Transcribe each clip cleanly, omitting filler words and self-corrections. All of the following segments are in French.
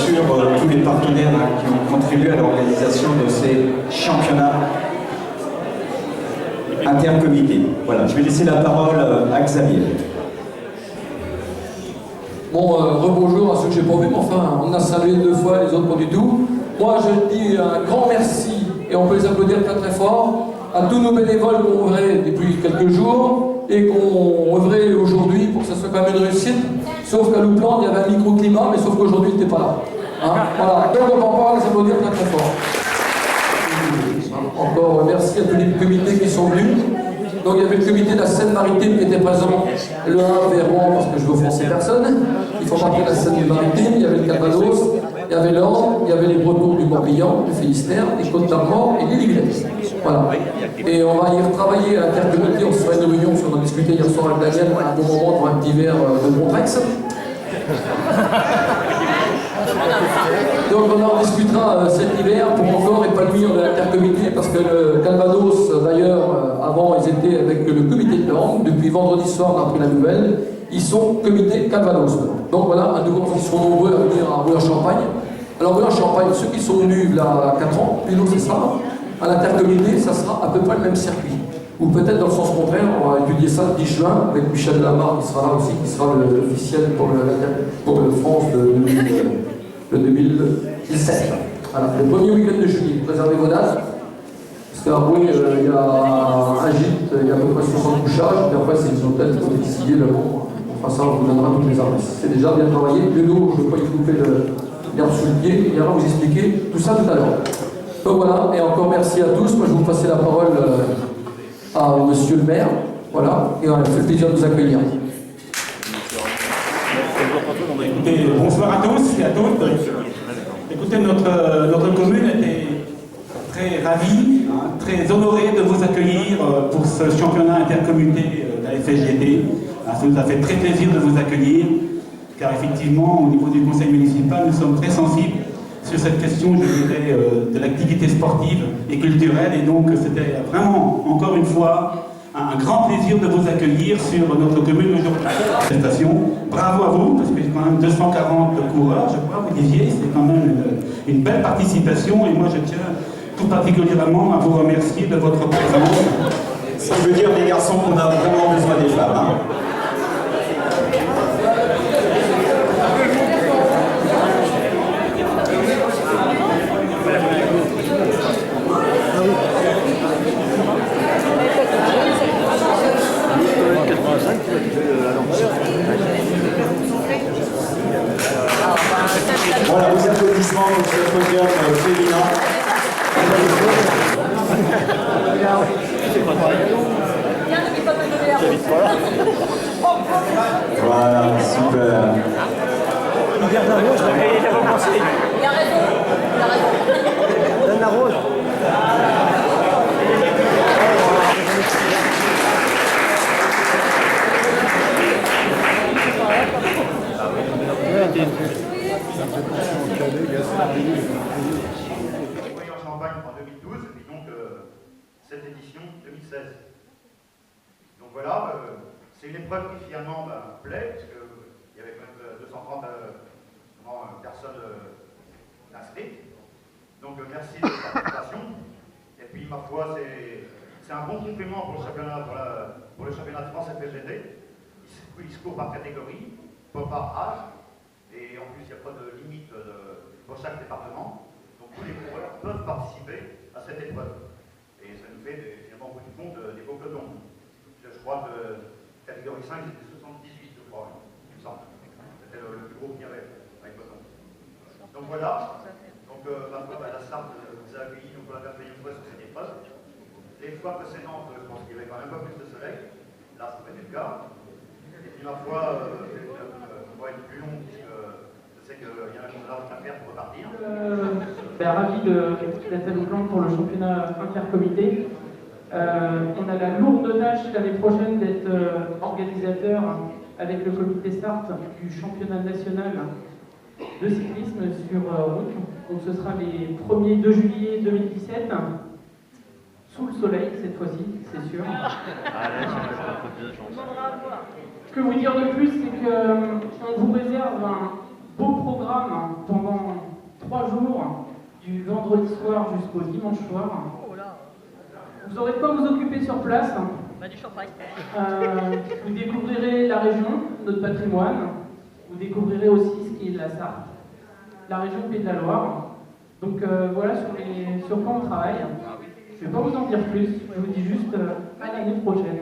sûr tous les partenaires qui ont contribué à l'organisation de ces championnats intercomités. Voilà, je vais laisser la parole à Xavier. Bon, rebonjour à ceux que j'ai pas vus, mais enfin, on a salué 2 fois, les autres pas du tout. Moi, je dis un grand merci, et on peut les applaudir très très fort, à tous nos bénévoles qui ont œuvré depuis quelques jours, et qui ont œuvré aujourd'hui pour que ça soit quand même une réussite. Sauf qu'à Louplan, il y avait un microclimat, mais sauf qu'aujourd'hui, il n'était pas là. Hein, voilà, donc on va pouvoir les applaudir très très fort. Encore merci à tous les comités qui sont venus. Donc il y avait le comité de la Seine-Maritime qui était présent, le 1 vers Rouen, parce que je veux offenser personne. Ils font partie de la Seine-Maritime, il y avait le Calvados, il y avait l'Orne, il y avait les Bretons du Morbihan, du Finistère, les Côtes-d'Armor et l'île Yvelines. Voilà. Et on va y retravailler à l'intercomité, on se fera une réunion, on en a discuté hier soir avec Daniel, à un bon moment pour un petit verre de Montrex. Donc on en discutera cet hiver pour encore épanouir l'intercomité, parce que le Calvados, d'ailleurs, avant ils étaient avec le comité de l'Orne. Depuis vendredi soir, on a appris la nouvelle, ils sont comité Calvados. Donc voilà, à nouveau, ils seront nombreux à venir à Rouyn-Champagne. Alors Rouyn-Champagne, ceux qui sont venus là à 4 ans, puis nous c'est ça, à l'intercomité, ça sera à peu près le même circuit. Ou peut-être dans le sens contraire, on va étudier ça le 10 juin, avec Michel Lamarre qui sera là aussi, qui sera l'officiel pour le France de 2017. Voilà, le premier week-end de juillet, préservez vos dates. Parce qu'à Rouyn, il y a un gîte, il y a à peu près 60 couchages, et après c'est des hôtels qui sont décidés là. On fera ça, on vous donnera toutes les adresses. C'est déjà bien travaillé. De nous, je ne veux pas y couper l'herbe sous le pied, il ira vous expliquer tout ça tout à l'heure. Donc voilà, et encore merci à tous. Moi je vais vous passer la parole à monsieur le maire, voilà, et on a fait le plaisir de vous accueillir. Écoutez, bonsoir à tous et à toutes. Écoutez, notre commune était très ravie, hein, très honorée de vous accueillir pour ce championnat intercommunauté de la FSGT. Ça nous a fait très plaisir de vous accueillir, car effectivement, au niveau du conseil municipal, nous sommes très sensibles sur cette question, je dirais, de l'activité sportive et culturelle. Et donc, c'était vraiment, encore une fois, un grand plaisir de vous accueillir sur notre commune aujourd'hui. Bravo à vous, parce que c'est quand même 240 coureurs, je crois, vous disiez, c'est quand même une belle participation. Et moi, je tiens tout particulièrement à vous remercier de votre présence. Ça veut dire, les garçons, qu'on a vraiment besoin des femmes. Hein. Voilà, vos applaudissements pour ce podium féminin. Voilà, super. Il garde la rose, il a commencé. Il a raison. Donne la rose. En Champagne en 2012 et donc cette édition 2016. Donc voilà, c'est une épreuve qui finalement plaît, parce qu'il y avait quand même 230 personnes inscrites. Donc merci de votre participation. Et puis ma foi, c'est un bon complément pour le championnat de France FSGT. Il se court par catégorie, pas par âge. Et en plus, il n'y a pas de limite pour chaque département. Donc tous les coureurs peuvent participer à cette épreuve. Et ça nous fait finalement, au bout du compte, des beaux pelotons. Je crois que catégorie 5, c'était 78, je crois, il me semble. C'était le plus gros qu'il y avait avec peloton. Donc voilà. Donc ma foi, la SART vous a accueilli pour la 21e fois sur cette épreuve. Les fois précédentes, je pense qu'il y avait quand même un peu plus de soleil. Là, ça n'a pas été le cas. Et puis ma foi, va être plus long, puisque je sais qu'il y a un chose à faire pour repartir. Ravi d'être à Louplan pour le championnat intercomité. On a la lourde tâche l'année prochaine d'être organisateur avec le comité START du championnat national de cyclisme sur route. Donc ce sera les 1er 2 juillet 2017. Sous le soleil cette fois-ci, c'est sûr. Que vous dire de plus, c'est qu'on vous réserve un beau programme pendant 3 jours, du vendredi soir jusqu'au dimanche soir. Vous n'aurez pas à vous occuper sur place. Vous découvrirez la région, notre patrimoine. Vous découvrirez aussi ce qui est de la Sarthe, la région Pays de la Loire. Donc voilà sur quoi on travaille. Je ne vais pas vous en dire plus, je vous dis juste à l'année prochaine.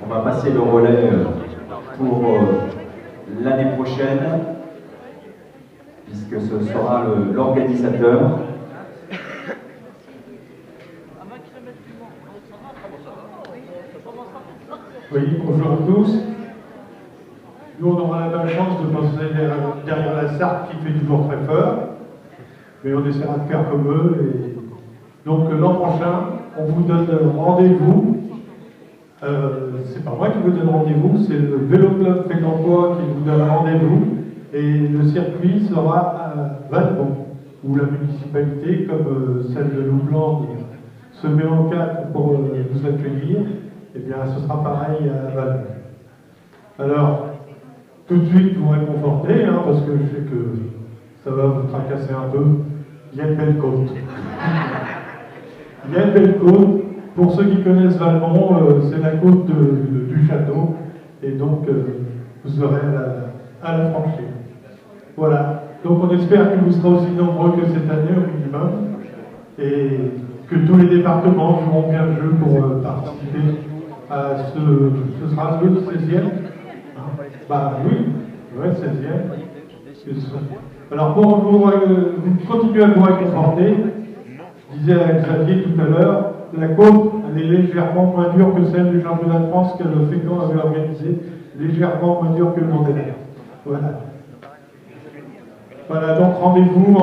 On va passer le relais pour l'année prochaine, puisque ce sera l'organisateur. Oui, bonjour à tous. Nous, on aura la chance de passer derrière la Sarthe qui fait toujours très fort, mais on essaiera de faire comme eux. Et donc l'an prochain, on vous donne rendez-vous. C'est pas moi qui vous donne rendez-vous, c'est le Vélo Club Fait d'Emploi qui vous donne rendez-vous. Et le circuit sera à Valmont, où la municipalité, comme celle de Loublanc, se met en quatre pour vous accueillir. Eh bien, ce sera pareil à Valmont. Alors, tout de suite, vous réconfortez, hein, parce que je sais que ça va vous tracasser un peu. Il y a une belle côte. Il y a une belle côte. Pour ceux qui connaissent Valmont, c'est la côte du château. Et donc, vous aurez à la franchir. Voilà. Donc, on espère que vous serez aussi nombreux que cette année au minimum. Et que tous les départements joueront bien le jeu pour participer à ce sera le 16e. Bah oui, ouais, 16e. Alors pour vous continuer à vous réconforter, je disais à Xavier tout à l'heure, la côte elle est légèrement moins dure que celle du championnat de France que le Fécamp avait organisé, légèrement moins dure que le Vendée. Voilà. Voilà, donc rendez-vous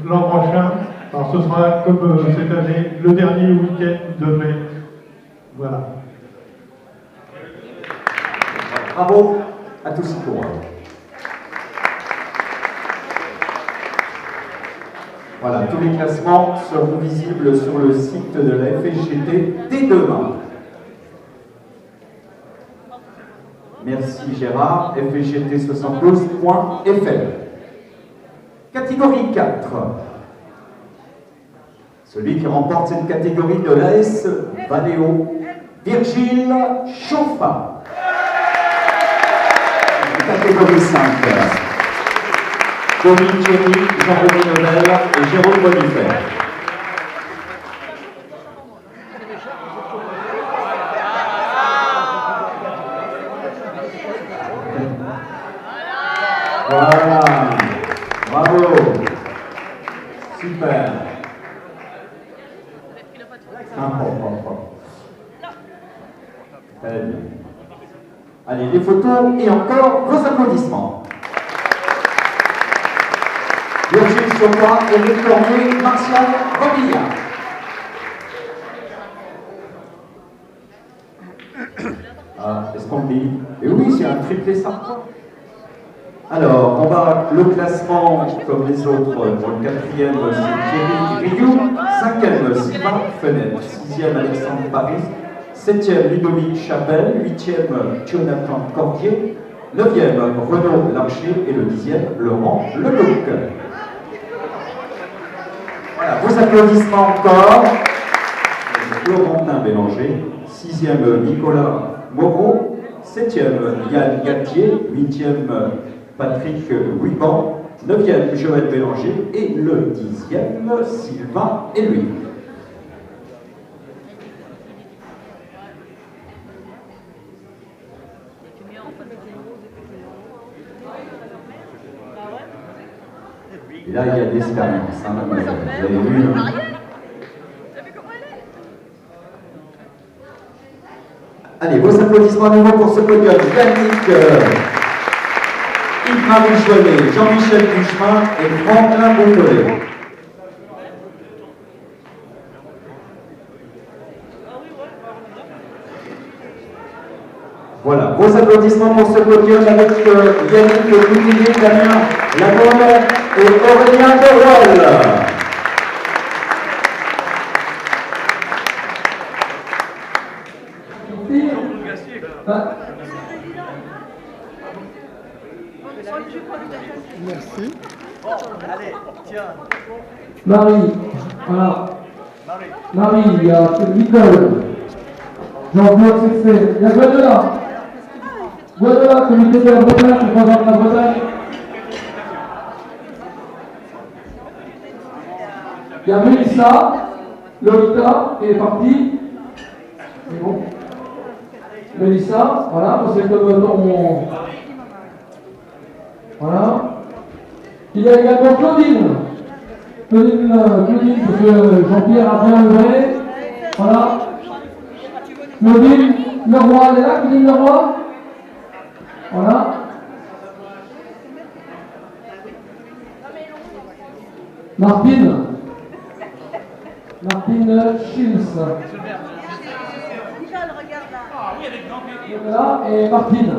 l'an prochain. Alors ce sera comme cette année, le dernier week-end de mai. Voilà. Bravo à tous ces coureurs. Voilà, tous les classements seront visibles sur le site de la FSGT dès demain. Merci Gérard, fsgt72.fr. Catégorie 4. Celui qui remporte cette catégorie de l'AS Valéo, Virgile Chauffat. Catégorie 5. Dominique Thierry, Jean-René Novel et Jérôme Bonifay. Voilà. Bravo. Super. Très bien. Allez, les photos et encore vos applaudissements. Virgile Chauffat, Éric Cormier, Martial Robillard. Ah, est-ce qu'on le dit? Et oui, c'est un triplé sympa. Alors, on va le classement comme les autres. Pour le 4e, c'est Thierry Rioux. 5e, Sylvain Fenêtre. 6e, Alexandre Paris. 7e, Ludovic Chapelle. 8e, Jonathan Cordier. 9e, Renaud Larcher. Et le 10e, Laurent Lelouc. Voilà, vos applaudissements encore. Florentin Bélanger. 6e, Nicolas Moreau. 7e, Yann Gatier. 8e, Patrick Ruiban. 9e, Joël Bélanger. Et le 10e, Sylvain Éluy. Et là, il y a de l'expérience. Hein, vous avez vu. Allez, vos applaudissements à nouveau pour ce podium. Yannick, Yves-Marie Joannet, Jean-Michel Duchemin et Franklin Beaudelet. Voilà, vos applaudissements pour ce podium avec Yannick Boutillier, Damien Lagone et Aurélien Derol. Merci. Allez, tiens. Marie, voilà. Marie, il y a Nicole. Jean-Claude, c'est fait. Il y a Guadeloupe. Guadeloupe, comité de la Bretagne, qui représente la Bretagne. Il y a Mélissa, Lolita, qui est partie. C'est bon. Mélissa, voilà, c'est comme ton... Voilà. Il y a également Claudine. Claudine, parce que Jean-Pierre a bien œuvré. Voilà. Claudine Leroy, elle est là, Claudine Leroy. Voilà. Martine. Martine Schilz. Là, et Martine.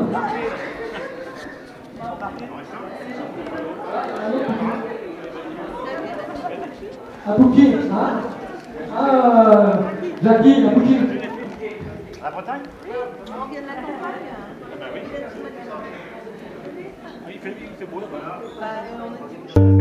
Abouki, hein? Ah, Jackie, Abouki. La Bretagne? On vient de la campagne. Ah bah oui. Il fait beau là-bas. Bah,